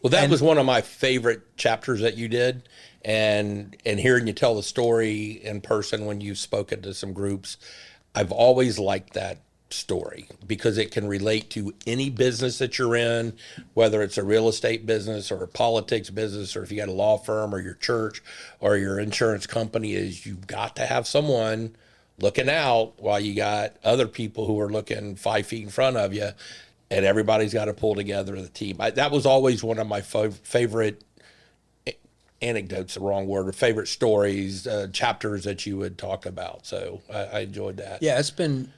well, that was one of my favorite chapters that you did, and hearing you tell the story in person when you've spoken to some groups, I've always liked that story because it can relate to any business that you're in, whether it's a real estate business or a politics business, or if you got a law firm or your church or your insurance company. Is you've got to have someone looking out while you got other people who are looking 5 feet in front of you, and everybody's got to pull together the team. That was always one of my favorite anecdotes, the wrong word, or favorite stories, chapters that you would talk about. So I enjoyed that. Yeah, it's been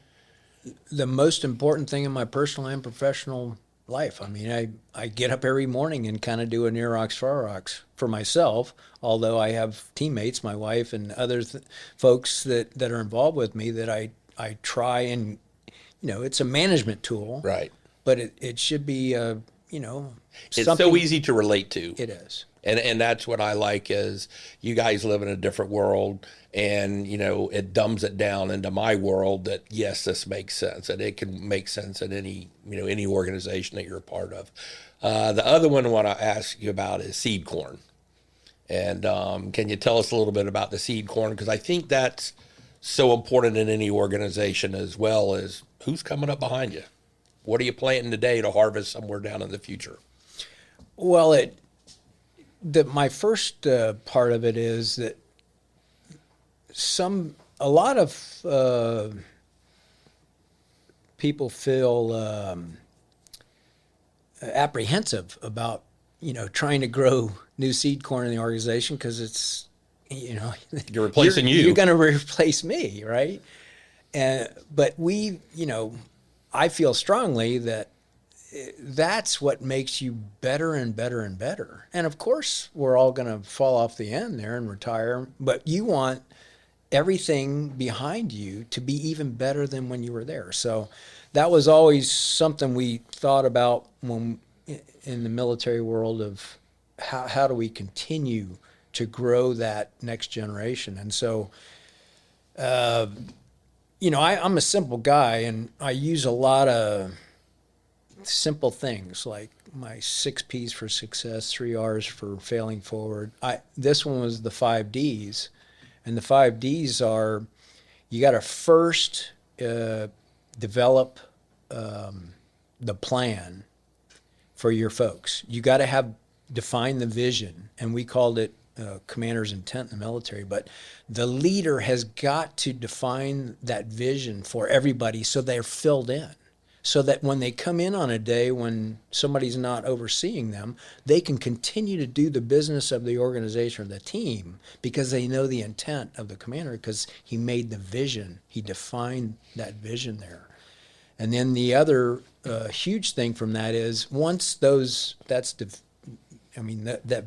the most important thing in my personal and professional life. I mean, I get up every morning and kind of do a near rocks, far rocks for myself, although I have teammates, my wife and other folks that are involved with me that I try and, it's a management tool. Right. But it should be, it's so easy to relate to. It is. And that's what I like is you guys live in a different world, and, it dumbs it down into my world that, yes, this makes sense, and it can make sense in any organization that you're a part of. The other one I want to ask you about is seed corn. And can you tell us a little bit about the seed corn? Because I think that's so important in any organization, as well as who's coming up behind you. What are you planting today to harvest somewhere down in the future? Well, my first part of it is that a lot of people feel apprehensive about trying to grow new seed corn in the organization because it's you're replacing you're going to replace me, right? But I feel strongly that that's what makes you better and better and better. And of course, we're all going to fall off the end there and retire, but you want everything behind you to be even better than when you were there. So that was always something we thought about when in the military world of how do we continue to grow that next generation. And so, I'm a simple guy, and I use a lot of simple things like my 6 P's for success, 3 R's for failing forward. This one was the 5 D's, and the 5 D's are you got to first develop the plan for your folks. You got to define the vision, and we called it commander's intent in the military, but the leader has got to define that vision for everybody so they're filled in, so that when they come in on a day when somebody's not overseeing them, they can continue to do the business of the organization or the team because they know the intent of the commander, because he made the vision, he defined that vision there. And then the other huge thing from that is once that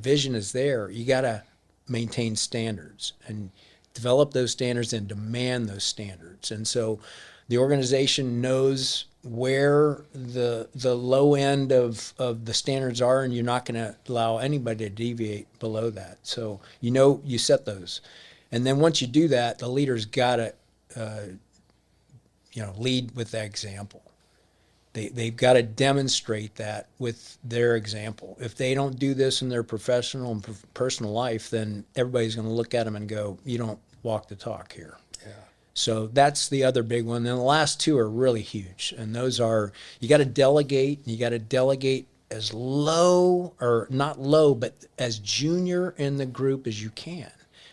vision is there, you got to maintain standards and develop those standards and demand those standards. And so the organization knows where the low end of the standards are, and you're not going to allow anybody to deviate below that. So you set those. And then once you do that, the leader's got to lead with that example. They've got to demonstrate that with their example. If they don't do this in their professional and personal life, then everybody's going to look at them and go, you don't walk the talk here. Yeah. So that's the other big one. Then the last 2 are really huge. And those are, you got to delegate. You got to delegate as low, or not low, but as junior in the group as you can.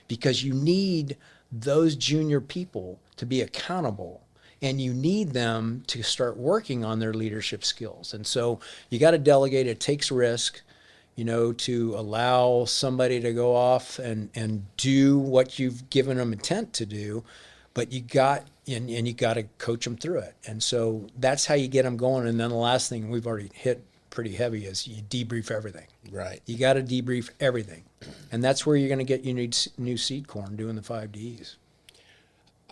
Because you need those junior people to be accountable, and you need them to start working on their leadership skills. And so you got to delegate. It takes risk, to allow somebody to go off and do what you've given them intent to do, but you got to coach them through it. And so that's how you get them going. And then the last thing we've already hit pretty heavy is you debrief everything. Right. You got to debrief everything. And that's where you're going to get your new seed corn doing the 5 Ds.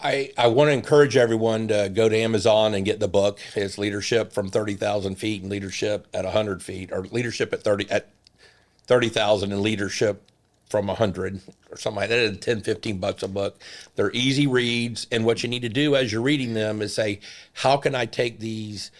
I want to encourage everyone to go to Amazon and get the book. It's Leadership from 30,000 feet and Leadership at 100 feet, or Leadership at 30,000 and Leadership from 100 or something like that. It's $10-15 a book. They're easy reads. And what you need to do as you're reading them is say, how can I take these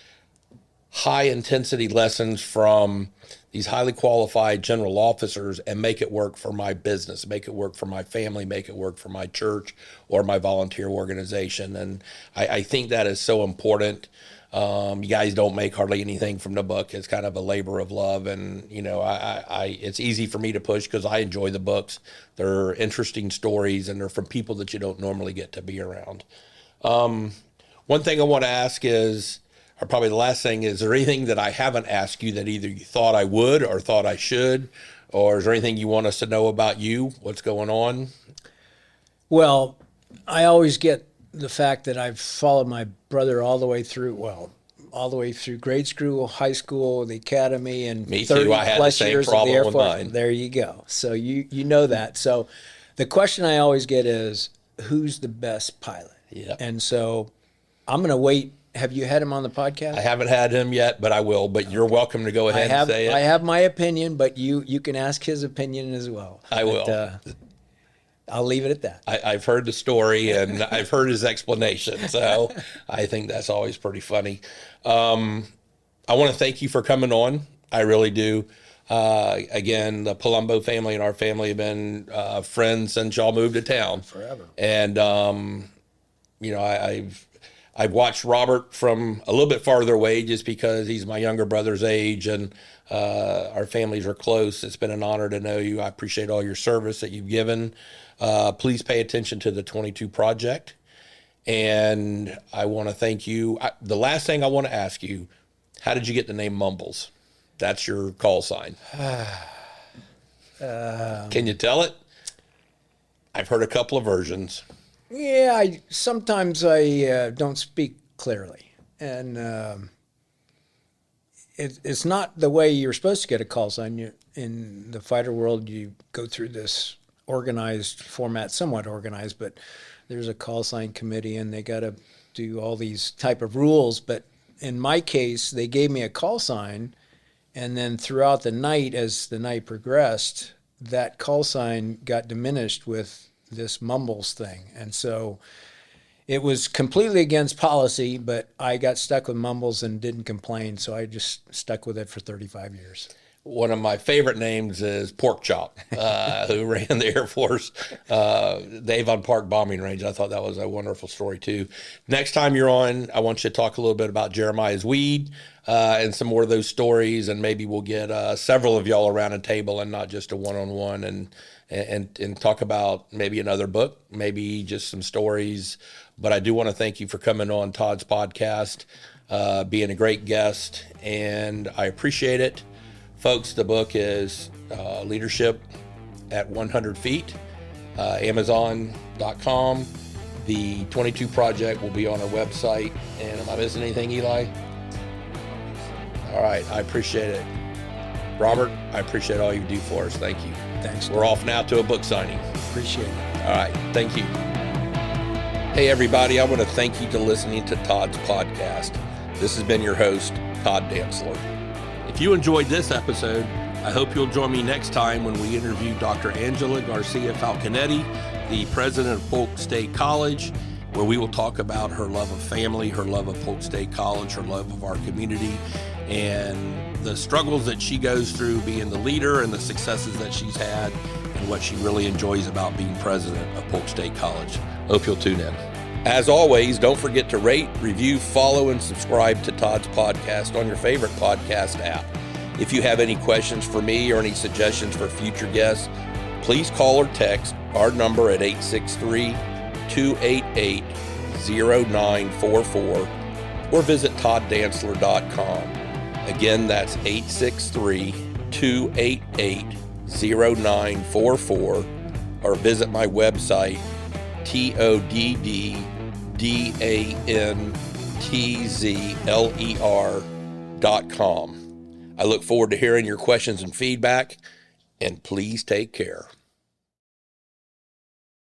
high intensity lessons from these highly qualified general officers and make it work for my business, make it work for my family, make it work for my church or my volunteer organization. And I think that is so important. You guys don't make hardly anything from the book. It's kind of a labor of love. And, you know, it's easy for me to push because I enjoy the books. They're interesting stories and they're from people that you don't normally get to be around. One thing I want to ask is, or probably the last thing, is there anything that I haven't asked you that either you thought I would or thought I should, or is there anything you want us to know about you? What's going on? Well, I always get the fact that I've followed my brother all the way through grade school, high school, the academy, and Me too. 30 I had the plus same years of the problem Air with Force. mine. There you go. So you know that. So the question I always get is, who's the best pilot? Yep. And so I'm going to wait. Have you had him on the podcast? I haven't had him yet, but I will. But you're welcome to go ahead and say it. I have my opinion, but you can ask his opinion as well. I will. I'll leave it at that. I've heard the story and I've heard his explanation. So I think that's always pretty funny. I want to thank you for coming on. I really do. Again, the Polumbo family and our family have been friends since y'all moved to town. Forever. And, you know, I've watched Robert from a little bit farther away just because he's my younger brother's age and our families are close. It's been an honor to know you. I appreciate all your service that you've given. Please pay attention to the 22 Project. And I want to thank you. The last thing I want to ask you, how did you get the name Mumbles? That's your call sign. Can you tell it? I've heard a couple of versions. Yeah, sometimes I don't speak clearly, and it's not the way you're supposed to get a call sign. In the fighter world, you go through this organized format, somewhat organized, but there's a call sign committee, and they got to do all these type of rules. But in my case, they gave me a call sign, and then throughout the night, as the night progressed, that call sign got diminished with this Mumbles thing. And so it was completely against policy, but I got stuck with Mumbles and didn't complain. So I just stuck with it for 35 years. One of my favorite names is Pork Chop, who ran the Air Force, the Avon Park bombing range. I thought that was a wonderful story too. Next time you're on, I want you to talk a little bit about Jeremiah's weed and some more of those stories. And maybe we'll get several of y'all around a table and not just a one-on-one and talk about maybe another book, maybe just some stories. But I do want to thank you for coming on Todd's podcast, being a great guest, and I appreciate it. Folks, the book is Leadership at 100 Feet, Amazon.com. The 22 Project will be on our website. And am I missing anything, Eli? All right, I appreciate it. Robert, I appreciate all you do for us. Thank you. Thanks. We're off now to a book signing. Appreciate it. All right, thank you. Hey, everybody, I want to thank you for listening to Todd's podcast. This has been your host, Todd Dantzler. If you enjoyed this episode, I hope you'll join me next time when we interview Dr. Angela Garcia Falconetti, the president of Polk State College, where we will talk about her love of family, her love of Polk State College, her love of our community, and the struggles that she goes through being the leader and the successes that she's had and what she really enjoys about being president of Polk State College. Hope you'll tune in. As always, don't forget to rate, review, follow, and subscribe to Todd's podcast on your favorite podcast app. If you have any questions for me or any suggestions for future guests, please call or text our number at 863-288-0944 or visit todddantzler.com. Again, that's 863-288-0944 or visit my website, todddantzler.com. I look forward to hearing your questions and feedback, and please take care.